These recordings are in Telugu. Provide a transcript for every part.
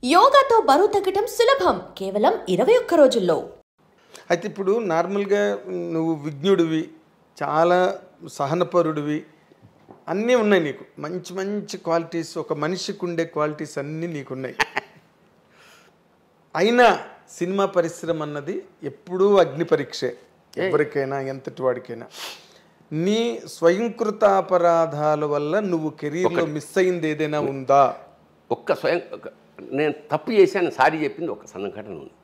యోగాతో బరువు తగ్గడం సులభం కేవలం 21 రోజుల్లో. అయితే ఇప్పుడు నార్మల్గా నువ్వు విజ్ఞుడివి, చాలా సహనపరుడివి, అన్నీ ఉన్నాయి నీకు. మంచి మంచి క్వాలిటీస్, ఒక మనిషికి ఉండే క్వాలిటీస్ అన్నీ నీకున్నాయి. అయినా సినిమా పరిశ్రమ అన్నది ఎప్పుడూ అగ్ని పరీక్షే, ఎవరికైనా ఎంతటి వాడికైనా. నీ స్వయంకృత అపరాధాల వల్ల నువ్వు కెరీర్లో మిస్ అయింది ఏదైనా ఉందా? నేను తప్పు చేశాను సారీ చెప్పింది ఒక సంఘటన ఉంది.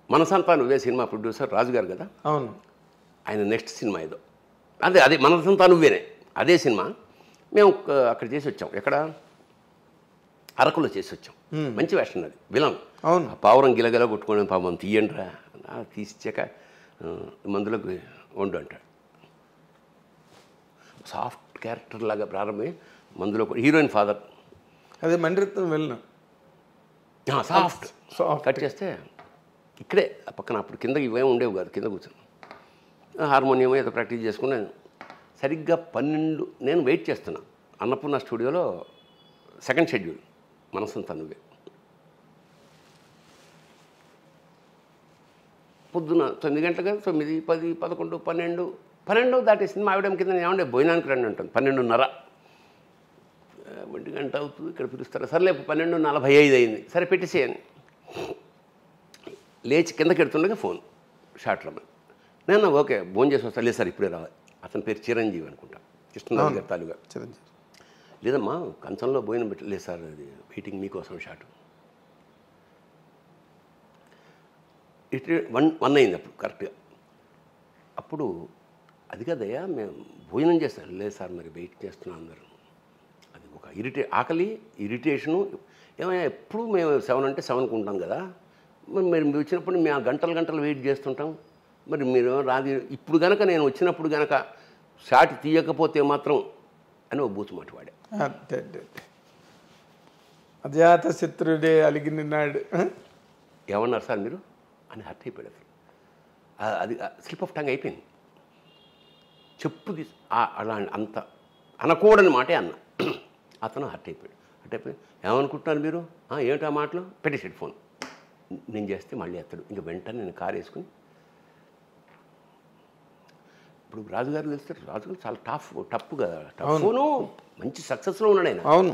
మనసంతా నువ్వే సినిమా ప్రొడ్యూసర్ రాజుగారు కదా. అవును. ఆయన నెక్స్ట్ సినిమా ఏదో అదే మనసంతా నువ్వేనే అదే సినిమా మేము అక్కడ చేసి వచ్చాం. ఎక్కడ అరకులో చేసి వచ్చాం. మంచి వేషన్ అది, విలన్. అవును. పావురం గిలగల కొట్టుకోవడం పాపం తీయండి రా తీసిచ్చాక మందులకు వండు అంటాడు. సాఫ్ట్ క్యారెక్టర్ లాగా ప్రారంభమై మందులో హీరోయిన్ ఫాదర్, అదే మణిరత్నం వెళ్ళిన సాఫ్ట్ కట్ చేస్తే ఇక్కడే పక్కన అప్పుడు కింద ఇవే ఉండేవి కాదు, కింద కూర్చొని హార్మోనియం ఏదో ప్రాక్టీస్ చేసుకున్నాను. సరిగ్గా 12 నేను వెయిట్ చేస్తున్నా అన్నపూర్ణ స్టూడియోలో సెకండ్ షెడ్యూల్ మనసంతా నువ్వే. పొద్దున 9 గంటలు కదా, 9, 10, 11, 12 దాటి సినిమా ఆవిడ కింద ఏమంటే భోజనానికి రండి ఉంటుంది. 12:30 1 గంట అవుతుంది ఇక్కడ పిలుస్తారు. సర్లే 12:45 అయింది, సరే పెట్టేసేయని లేచి కిందకి ఎడుతుండగా ఫోన్ షార్ట్లో. నేను ఓకే భోజనం చేసి వస్తా. లేదు సార్ ఇప్పుడే రావాలి. అతని పేరు చిరంజీవి అనుకుంటా, కృష్ణరాజు గారు తాలూగా. చిరంజీవి. లేదమ్మా కంచంలో భోజనం పెట్టలేదు సార్, అది వెయిటింగ్ మీకోసం షాట్. ఇటు 1 అయింది అప్పుడు కరెక్ట్గా. అప్పుడు అది కదయ్యా మేము భోజనం చేస్తాం. లేదు సార్ మరి వెయిట్ చేస్తున్నాం అందరూ. అది ఒక ఆకలి ఇరిటేషను. ఏమైనా ఎప్పుడు మేము 7 అంటే 7కు ఉంటాం కదా, మరి మీరు వచ్చినప్పుడు మేము గంటలు వెయిట్ చేస్తుంటాం. మరి మీరు రాది ఇప్పుడు కనుక నేను వచ్చినప్పుడు కనుక షాట్ తీయకపోతే మాత్రం అని ఒక బూతు మాట వాడే. అజాత శత్రుడే అలిగినాడు. ఏమన్నారు సార్ మీరు అని హర్ట్ అయిపోయాడు. అది స్లిప్ ఆఫ్ టంగ్ అయిపోయింది. చెప్పు అలా అంత అనకూడని మాటే అన్న. అతను హర్ట్ అయిపోయి ఏమనుకుంటున్నారు మీరు, ఏమిటా మాటలు పెట్టేసాడు ఫోన్. నేను చేస్తే మళ్ళీ ఎత్తడు. ఇంక వెంటనే నేను కారు వేసుకుని ఇప్పుడు రాజుగారు తెలిస్తే రాజుగారు చాలా టఫ్ కదా, టఫ్ను మంచి సక్సెస్లో ఉన్నాడు ఆయన. అవును.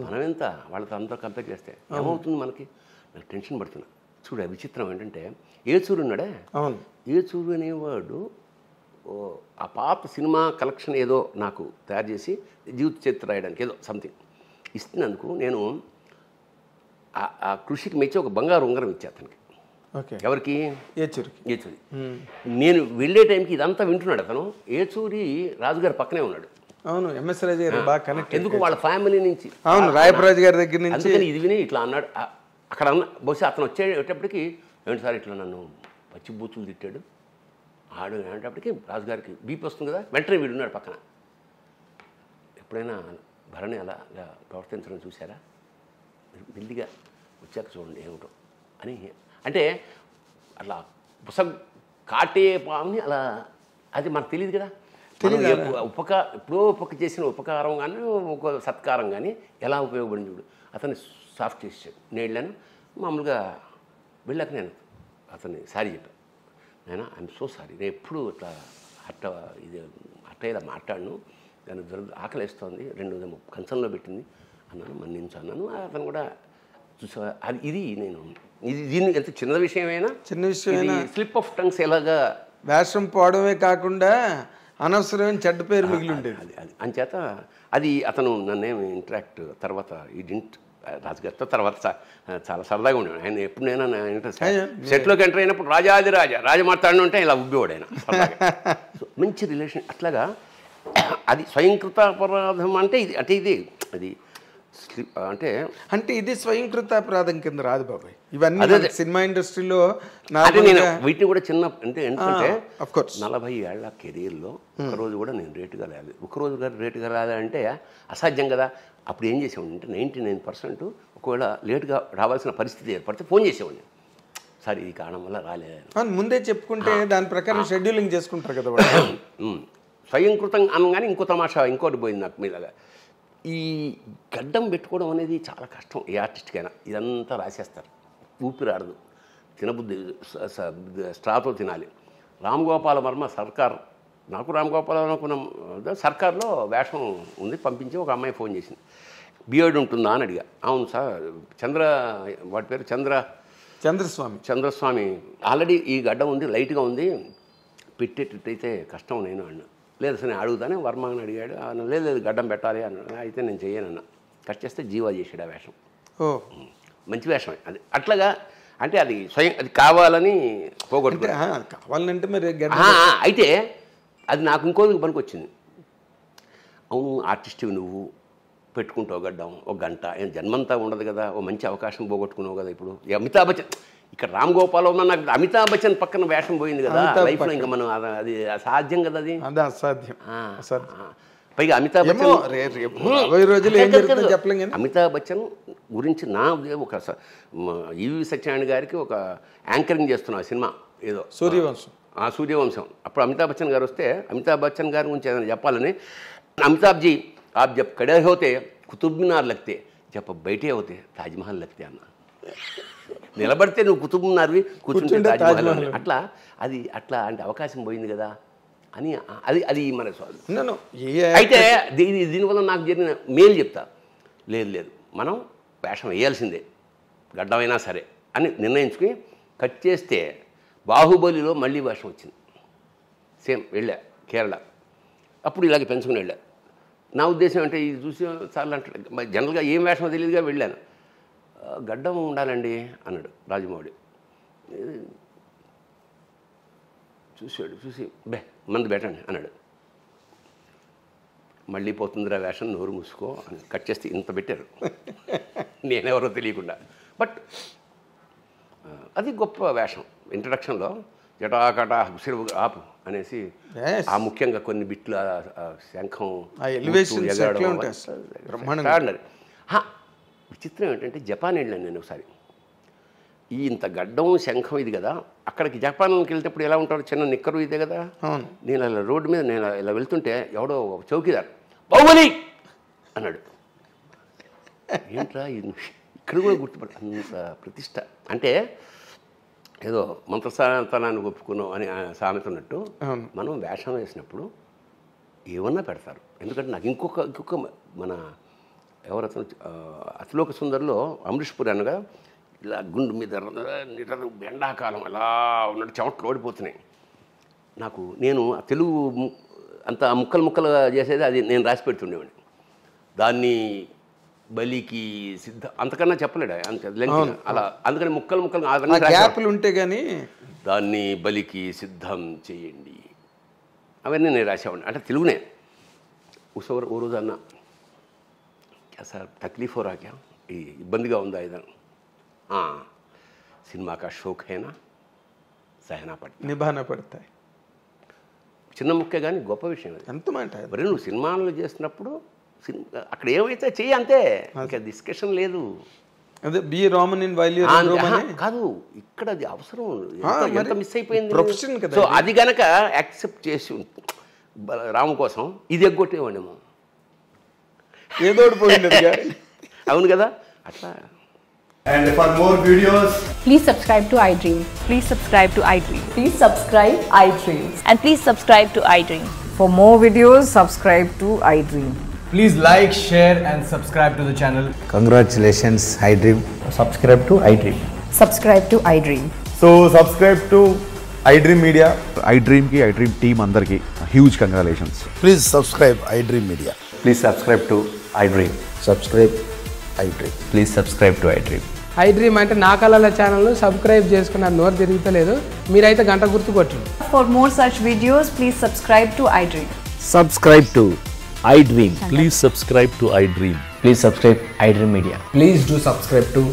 మనం ఎంత వాళ్ళతో అంతా కంపేర్ చేస్తే ఏమవుతుంది మనకి? నాకు టెన్షన్ పడుతున్నా. చూడ విచిత్రం ఏంటంటే ఏచూరు ఉన్నాడే, అవును, ఏచూరు అనేవాడు ఆ పాత సినిమా కలెక్షన్ ఏదో నాకు తయారు చేసి జీవిత చరిత్ర రాయడానికి ఏదో సంథింగ్ ఇస్తున్నందుకు నేను ఆ కృషికి మెచ్చి ఒక బంగారు ఉంగరం ఇచ్చా అతనికి. ఎవరికి? ఏచూరి. నేను వెళ్ళే టైంకి ఇదంతా వింటున్నాడు అతను. ఏచూరి రాజుగారి పక్కనే ఉన్నాడు. అవును, ఎంఎస్ రాజు గారు బాగా కనెక్ట్. ఎందుకు వాళ్ళ ఫ్యామిలీ నుంచి, అవును, రాయపరాజు గారి దగ్గర నుంచి. అందుకని ఇది విని ఇట్లా అన్నాడు. అక్కడ బహుశా అతను వచ్చేటప్పటికి ఏంటి సార్ ఇట్లా నన్ను పచ్చి బూతులు తిట్టాడు ఆడు అనేటప్పటికి రాజుగారికి బీపీ వస్తుంది కదా, వెంటనే వీడున్నాడు పక్కన. ఎప్పుడైనా భరణి అలా ప్రవర్తించడం చూసారా? మెల్లిగా వచ్చాక చూడండి ఏమిటో అని. అంటే అలా కాటే పాముని అలా, అది మనకు తెలియదు కదా. ఎప్పుడో చేసిన ఉపకారం కానీ ఒక సత్కారం కానీ ఎలా ఉపయోగపడింది చూడు. అతన్ని సాఫ్ట్ చేసాడు. నేను వెళ్ళాను మామూలుగా. వెళ్ళాక నేను అతన్ని సారీ చెప్పాను. నేను ఐఎమ్ సో సారీ, నేను ఎప్పుడు ఇట్లా అట్టయ్యేలా మాట్లాడను, దాన్ని ఆకలి వేస్తోంది, 2 కంచంలో పెట్టింది అన్నాను, మన్నించు అన్నాను. అతను కూడా చూసా. ఇది దీన్ని ఎంత చిన్న విషయమైనా స్లిప్ ఆఫ్ టంగ్స్ ఎలాగా వేషం పోవడమే కాకుండా అనవసరమైన చెడ్డ పేరు మిగిలి ఉండేది. అది అంచేత అది అతను నన్నేమి ఇంటరాక్ట్ తర్వాత రాజుగారితో తర్వాత చాలా సరదాగా ఉండేవాడు ఆయన. ఎప్పుడు నేను సెట్లోకి ఎంటర్ అయినప్పుడు రాజ మాట్లాడిన ఉంటే ఇలా ఉబ్బేవాడు ఆయన. మంచి రిలేషన్. అట్లాగా అది స్వయంకృత అపరాధం అంటే ఇది అది అంటే ఇది స్వయంకృత అపరాధం కింద రాదు బాబాయ్. ఇవన్నీ సినిమా ఇండస్ట్రీలో నేను వీటిని కూడా చిన్న ఏంటంటే 40 ఏళ్ల కెరీర్లో ఒకరోజు కూడా నేను రేటుగా రాలేదు. ఒకరోజు గారు రేటుగా రాలంటే అసాధ్యం కదా. అప్పుడు ఏం చేసేవాడిని అంటే 99% ఒకవేళ లేటుగా రావాల్సిన పరిస్థితి ఏర్పడితే ఫోన్ చేసేవాడిని, సార్ ఇది కారణం వల్ల రాలేదు ముందే చెప్పుకుంటే దాని ప్రకారం షెడ్యూలింగ్ చేసుకుంటారు కదా. స్వయంకృతం అనగానే ఇంకో తమాషా ఇంకోటి పోయింది నాకు మీదగా. ఈ గడ్డం పెట్టుకోవడం అనేది చాలా కష్టం ఏ ఆర్టిస్ట్కైనా. ఇదంతా రాసేస్తారు, ఊపిరాడదు, తినబుద్ధి స్ట్రాతో తినాలి. రామ్ గోపాల్ వర్మ సర్కార్, నాకు రామ్ గోపాల్ అనుకున్న సర్కార్లో వేషం ఉంది, పంపించి ఒక అమ్మాయి ఫోన్ చేసింది, బియర్డ్ ఉంటుందా అని అడిగా. అవును సార్, వాటి పేరు చంద్రస్వామి ఆల్రెడీ ఈ గడ్డం ఉంది, లైట్గా ఉంది, పెట్టేటట్టయితే కష్టం నేను అన్నా. లేదు సార్ నేను అడుగుతానే వర్మ అని అడిగాడు. లేదు గడ్డం పెట్టాలి అన్నాడు. అయితే నేను చెయ్యనన్నా. కట్ చేస్తే జీవా చేసాడు ఆ వేషం. మంచి వేషమే అది. అట్లాగా అంటే అది స్వయం, అది కావాలని పోగొట్టుకుంటే కావాలంటే మరి అయితే అది నాకు ఇంకోదికి పనికి వచ్చింది. అవును ఆర్టిస్ట్వి నువ్వు పెట్టుకుంటావు గడ్డం ఒక గంట, ఏం జన్మంతా ఉండదు కదా, ఓ మంచి అవకాశం పోగొట్టుకున్నావు కదా. ఇప్పుడు అమితాబ్ బచ్చన్ ఇక్కడ రామ్ గోపాల్ ఉన్న నాకు అమితాబ్ బచ్చన్ పక్కన వేషం పోయింది కదా లైఫ్లో. ఇంకా మనం అది అసాధ్యం కదా, అది అసాధ్యం. పైగా అమితాబ్ బచ్చన్ అమితాబ్ బచ్చన్ గురించి నా ఒక ఈవి సత్యనారాయణ గారికి ఒక యాంకరింగ్ చేస్తున్నా సినిమా ఏదో సూర్యవంశం. అప్పుడు అమితాబ్ బచ్చన్ గారు వస్తే అమితాబ్ బచ్చన్ గారి గురించి ఏదైనా చెప్పాలని, అమితాబ్జీ आप जब खड़े होते कुतुब मीनार लगते, जब बैठे होते ताजमहल लगते అన్న. నిలబడితే నువ్వు కుతుబ్ మినార్వి, కూర్చుంటే తాజ్మహల్. అట్లా అది అట్లా అంటే అవకాశం పోయింది కదా అని అది మన అయితే దీనివల్ల నాకు జరిగిన మేలు చెప్తా. లేదు మనం వేషం వేయాల్సిందే గడ్డమైనా సరే అని నిర్ణయించుకుని కట్ చేస్తే బాహుబలిలో మళ్ళీ వేషం వచ్చింది. సేమ్ వెళ్ళా కేరళ, అప్పుడు ఇలాగే పెంచుకుని వెళ్ళా. నా ఉద్దేశం అంటే ఇది చూసి చాలా అంటే జనరల్గా ఏం వేషమో తెలియదుగా వెళ్ళాను. గడ్డం ఉండాలండి అన్నాడు రాజమౌళి. చూసి మందు పెట్టండి అన్నాడు. మళ్ళీ పోతుందిరా వేషం, నోరు మూసుకో అని కట్ చేస్తే ఇంత పెట్టారు, నేనెవరో తెలియకుండా. బట్ అది గొప్ప వేషం. ఇంట్రడక్షన్లో జటాకట సిరువు ఆపు అనేసి ఆ ముఖ్యంగా కొన్ని బిట్లు శంఖం విచిత్రం ఏంటంటే జపాన్ వెళ్ళాను నేను ఒకసారి. ఈ ఇంత గడ్డం శంఖం ఇది కదా, అక్కడికి జపాన్కి వెళ్తేప్పుడు ఎలా ఉంటాడు, చిన్న నిక్కరు ఇదే కదా. నేను అలా రోడ్డు మీద నేను ఇలా వెళ్తుంటే ఎవడో చౌకీదార్ బాహుబలి అన్నాడు. ఏంట్రా ఇక్కడ కూడా గుర్తుపడ, అంత ప్రతిష్ట. అంటే ఏదో మంత్రస్థానాన్ని ఒప్పుకున్నాం అని సామెత ఉన్నట్టు మనం వేషం వేసినప్పుడు ఏమన్నా పెడతారు. ఎందుకంటే నాకు ఇంకొక మన ఎవరతను అతిలోక సుందరిలో అమరీష్ పురి అనగా ఇలా గుండు మీద నిటరు ఎండాకాలం అలా ఉన్నట్టు చెమట్లు ఓడిపోతున్నాయి. నేను తెలుగు అంత ముక్కలు చేసేది అది నేను రాసి పెడుతుండేవాడిని. దాన్ని బలికి సిద్ధ అంతకన్నా చెప్పలేడు అంత లెంగ్త్ అలా. అందుకని ముక్కలు గ్యాప్లు ఉంటే కానీ దాన్ని బలికి సిద్ధం చేయండి అవన్నీ నేను రాసేవాడిని. అంటే తెలుగునే. ఓ రోజు అన్నా సార్ తక్లీఫ్ हो रहा क्या, ఈ ఇబ్బందిగా ఉందా ఏదైనా. సినిమా కా షోక్ హేనా సహనా పడతా నిభానా పడతాయి. చిన్న ముక్కే కానీ గొప్ప విషయం అది. ఎంత మాట మరి నువ్వు సినిమాలు చేస్తున్నప్పుడు అక్కడ ఏమైతే చెయ్యి అంతే, ఇంకా డిస్కషన్ లేదు. అదే బి రామన్ ఇన్ వైల్ కాదు, ఇక్కడ అది అవసరం. ఎంత మిస్ అయిపోయింది ప్రొఫెషన్ కదా. సో అది గనక యాక్సెప్ట్ చేసి రాము కోసం ఇది ఎగ్గొట్టేవాడేమో, ఏదో పోయింది. అవును కదా అట్లా. And for more videos, please subscribe to iDream. Please subscribe to iDream. Please subscribe iDream. And please subscribe to iDream. For more videos, subscribe to iDream. please like, share and subscribe to the channel. Congratulations, iDream. Subscribe to iDream. Subscribe to iDream. So subscribe to iDream Media. iDream ki iDream team andarki huge congratulations. Please subscribe iDream Media. Please subscribe to iDream. Subscribe iDream. Please subscribe to iDream. iDream అంటే నా కళల ఛానల్ సబ్స్క్రైబ్ చేసుకున్న నోరు తిరుగుతలేదు, మీరైతే గంట గుర్తు కొట్టండి. For more such videos, please subscribe to iDream. Subscribe to iDream. Please subscribe to iDream. Please subscribe iDream Media. Please do subscribe to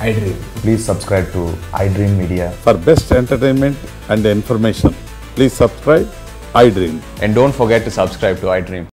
iDream. Please subscribe to iDream Media. For best entertainment and information, please subscribe iDream. And don't forget to subscribe to iDream.